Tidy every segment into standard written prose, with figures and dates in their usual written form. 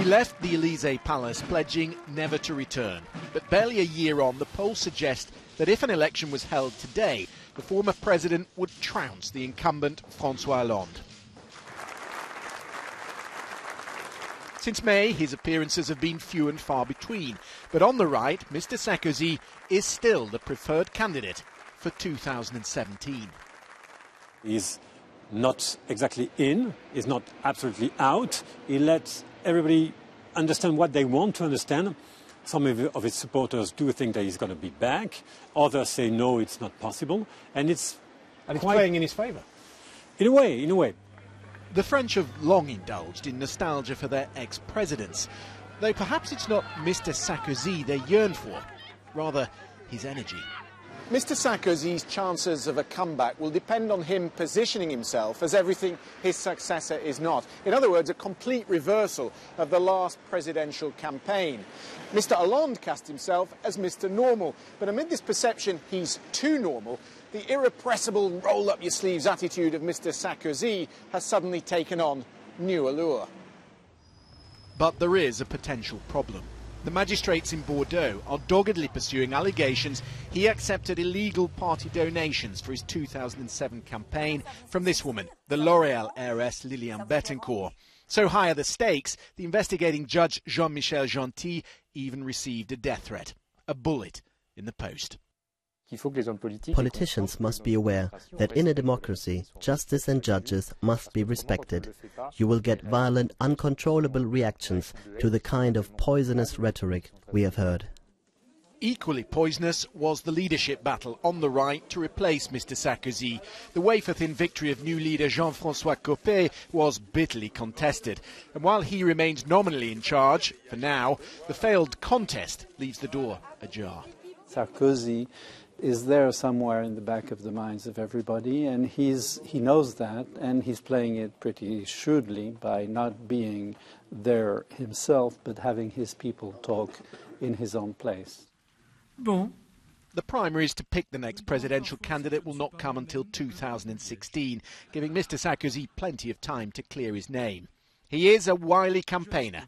He left the Élysée Palace pledging never to return. But barely a year on, the polls suggest that if an election was held today, the former president would trounce the incumbent François Hollande. Since May, his appearances have been few and far between. But on the right, Mr. Sarkozy is still the preferred candidate for 2017. He's not exactly in, he's not absolutely out. He lets everybody understand what they want to understand. Some of his supporters do think that he's going to be back. Others say no, it's not possible. And it's playing in his favour. In a way. The French have long indulged in nostalgia for their ex-presidents, though perhaps it's not Mr. Sarkozy they yearn for, rather his energy. Mr. Sarkozy's chances of a comeback will depend on him positioning himself as everything his successor is not. In other words, a complete reversal of the last presidential campaign. Mr. Hollande cast himself as Mr. Normal, but amid this perception he's too normal, the irrepressible roll-up-your-sleeves attitude of Mr. Sarkozy has suddenly taken on new allure. But there is a potential problem. The magistrates in Bordeaux are doggedly pursuing allegations he accepted illegal party donations for his 2007 campaign from this woman, the L'Oréal heiress Liliane Bettencourt. So high are the stakes, the investigating judge Jean-Michel Gentil even received a death threat, a bullet in the post. Politicians must be aware that in a democracy, justice and judges must be respected. You will get violent, uncontrollable reactions to the kind of poisonous rhetoric we have heard. Equally poisonous was the leadership battle on the right to replace Mr. Sarkozy. The wafer-thin victory of new leader Jean-François Copé was bitterly contested. And while he remains nominally in charge, for now, the failed contest leaves the door ajar. Sarkozy is there somewhere in the back of the minds of everybody, and he knows that, and he's playing it pretty shrewdly by not being there himself, but having his people talk in his own place. The primaries to pick the next presidential candidate will not come until 2016, giving Mr. Sarkozy plenty of time to clear his name. He is a wily campaigner.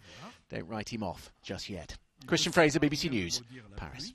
Don't write him off just yet. Christian Fraser, BBC News, Paris.